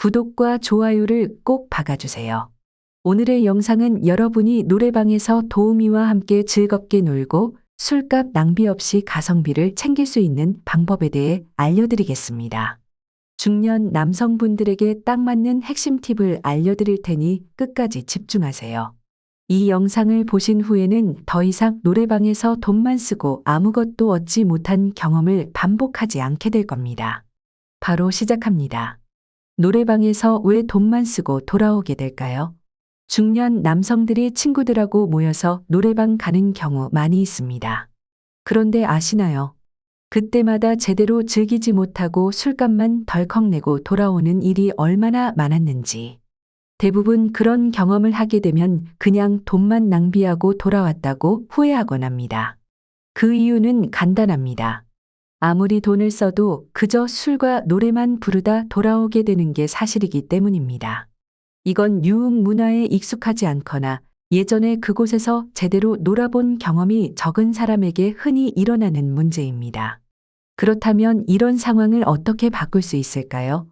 구독과 좋아요를 꼭 박아주세요. 오늘의 영상은 여러분이 노래방에서 도우미와 함께 즐겁게 놀고 술값 낭비 없이 가성비를 챙길 수 있는 방법에 대해 알려드리겠습니다. 중년 남성분들에게 딱 맞는 핵심 팁을 알려드릴 테니 끝까지 집중하세요. 이 영상을 보신 후에는 더 이상 노래방에서 돈만 쓰고 아무것도 얻지 못한 경험을 반복하지 않게 될 겁니다. 바로 시작합니다. 노래방에서 왜 돈만 쓰고 돌아오게 될까요? 중년 남성들이 친구들하고 모여서 노래방 가는 경우 많이 있습니다. 그런데 아시나요? 그때마다 제대로 즐기지 못하고 술값만 덜컥 내고 돌아오는 일이 얼마나 많았는지. 대부분 그런 경험을 하게 되면 그냥 돈만 낭비하고 돌아왔다고 후회하곤 합니다. 그 이유는 간단합니다. 아무리 돈을 써도 그저 술과 노래만 부르다 돌아오게 되는 게 사실이기 때문입니다. 이건 유흥 문화에 익숙하지 않거나 예전에 그곳에서 제대로 놀아본 경험이 적은 사람에게 흔히 일어나는 문제입니다. 그렇다면 이런 상황을 어떻게 바꿀 수 있을까요?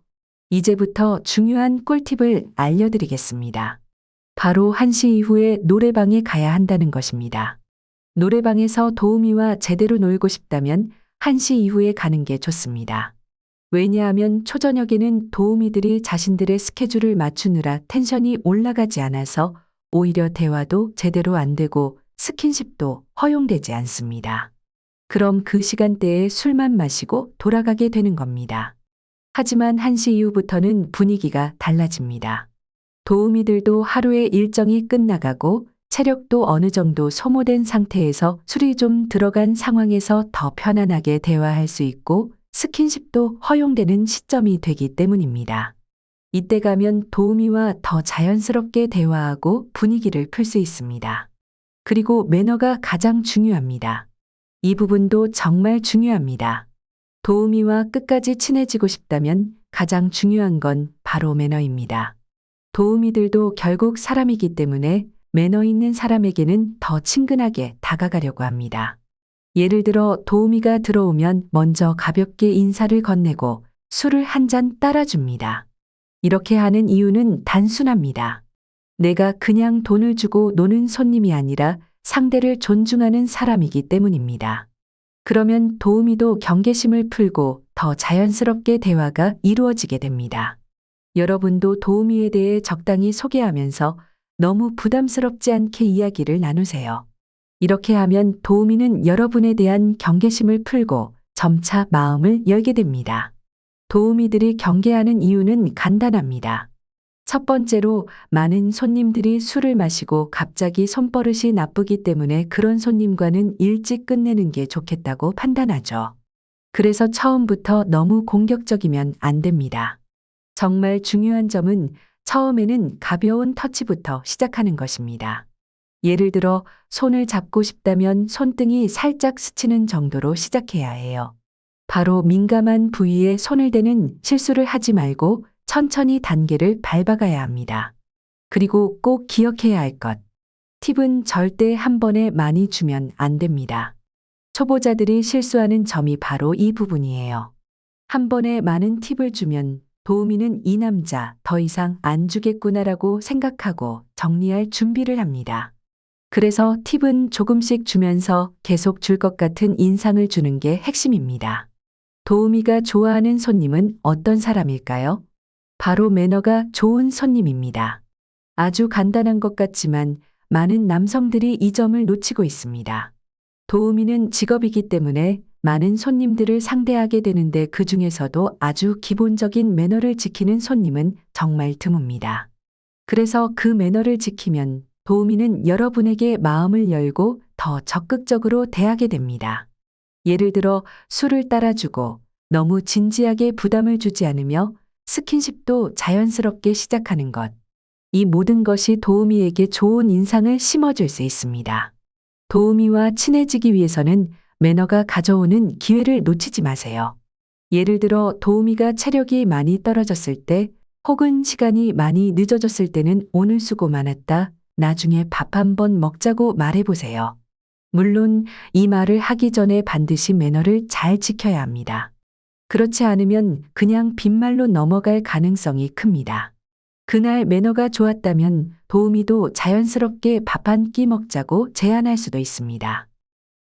이제부터 중요한 꿀팁을 알려드리겠습니다. 바로 1시 이후에 노래방에 가야 한다는 것입니다. 노래방에서 도우미와 제대로 놀고 싶다면 1시 이후에 가는 게 좋습니다. 왜냐하면 초저녁에는 도우미들이 자신들의 스케줄을 맞추느라 텐션이 올라가지 않아서 오히려 대화도 제대로 안 되고 스킨십도 허용되지 않습니다. 그럼 그 시간대에 술만 마시고 돌아가게 되는 겁니다. 하지만 1시 이후부터는 분위기가 달라집니다. 도우미들도 하루의 일정이 끝나가고 체력도 어느 정도 소모된 상태에서 술이 좀 들어간 상황에서 더 편안하게 대화할 수 있고 스킨십도 허용되는 시점이 되기 때문입니다. 이때 가면 도우미와 더 자연스럽게 대화하고 분위기를 풀 수 있습니다. 그리고 매너가 가장 중요합니다. 이 부분도 정말 중요합니다. 도우미와 끝까지 친해지고 싶다면 가장 중요한 건 바로 매너입니다. 도우미들도 결국 사람이기 때문에 매너 있는 사람에게는 더 친근하게 다가가려고 합니다. 예를 들어 도우미가 들어오면 먼저 가볍게 인사를 건네고 술을 한 잔 따라줍니다. 이렇게 하는 이유는 단순합니다. 내가 그냥 돈을 주고 노는 손님이 아니라 상대를 존중하는 사람이기 때문입니다. 그러면 도우미도 경계심을 풀고 더 자연스럽게 대화가 이루어지게 됩니다. 여러분도 도우미에 대해 적당히 소개하면서 너무 부담스럽지 않게 이야기를 나누세요. 이렇게 하면 도우미는 여러분에 대한 경계심을 풀고 점차 마음을 열게 됩니다. 도우미들이 경계하는 이유는 간단합니다. 첫 번째로 많은 손님들이 술을 마시고 갑자기 손버릇이 나쁘기 때문에 그런 손님과는 일찍 끝내는 게 좋겠다고 판단하죠. 그래서 처음부터 너무 공격적이면 안 됩니다. 정말 중요한 점은 처음에는 가벼운 터치부터 시작하는 것입니다. 예를 들어 손을 잡고 싶다면 손등이 살짝 스치는 정도로 시작해야 해요. 바로 민감한 부위에 손을 대는 실수를 하지 말고 천천히 단계를 밟아가야 합니다. 그리고 꼭 기억해야 할 것. 팁은 절대 한 번에 많이 주면 안 됩니다. 초보자들이 실수하는 점이 바로 이 부분이에요. 한 번에 많은 팁을 주면 도우미는 이 남자 더 이상 안 주겠구나라고 생각하고 정리할 준비를 합니다. 그래서 팁은 조금씩 주면서 계속 줄 것 같은 인상을 주는 게 핵심입니다. 도우미가 좋아하는 손님은 어떤 사람일까요? 바로 매너가 좋은 손님입니다. 아주 간단한 것 같지만 많은 남성들이 이 점을 놓치고 있습니다. 도우미는 직업이기 때문에 많은 손님들을 상대하게 되는데 그 중에서도 아주 기본적인 매너를 지키는 손님은 정말 드뭅니다. 그래서 그 매너를 지키면 도우미는 여러분에게 마음을 열고 더 적극적으로 대하게 됩니다. 예를 들어 술을 따라주고 너무 진지하게 부담을 주지 않으며 스킨십도 자연스럽게 시작하는 것. 이 모든 것이 도우미에게 좋은 인상을 심어줄 수 있습니다. 도우미와 친해지기 위해서는 매너가 가져오는 기회를 놓치지 마세요. 예를 들어 도우미가 체력이 많이 떨어졌을 때 혹은 시간이 많이 늦어졌을 때는 오늘 수고 많았다. 나중에 밥 한번 먹자고 말해보세요. 물론 이 말을 하기 전에 반드시 매너를 잘 지켜야 합니다. 그렇지 않으면 그냥 빈말로 넘어갈 가능성이 큽니다. 그날 매너가 좋았다면 도우미도 자연스럽게 밥 한 끼 먹자고 제안할 수도 있습니다.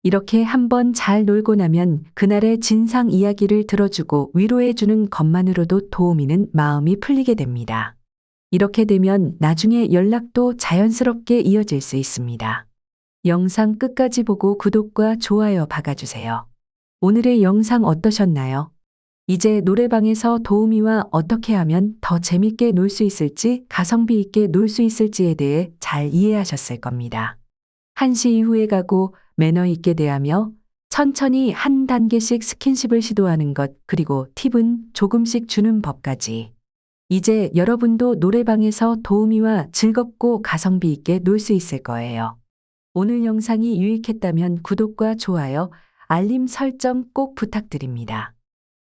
이렇게 한번 잘 놀고 나면 그날의 진상 이야기를 들어주고 위로해주는 것만으로도 도우미는 마음이 풀리게 됩니다. 이렇게 되면 나중에 연락도 자연스럽게 이어질 수 있습니다. 영상 끝까지 보고 구독과 좋아요 박아주세요. 오늘의 영상 어떠셨나요? 이제 노래방에서 도우미와 어떻게 하면 더 재밌게 놀 수 있을지, 가성비 있게 놀 수 있을지에 대해 잘 이해하셨을 겁니다. 1시 이후에 가고 매너 있게 대하며 천천히 한 단계씩 스킨십을 시도하는 것, 그리고 팁은 조금씩 주는 법까지. 이제 여러분도 노래방에서 도우미와 즐겁고 가성비 있게 놀 수 있을 거예요. 오늘 영상이 유익했다면 구독과 좋아요, 알림 설정 꼭 부탁드립니다.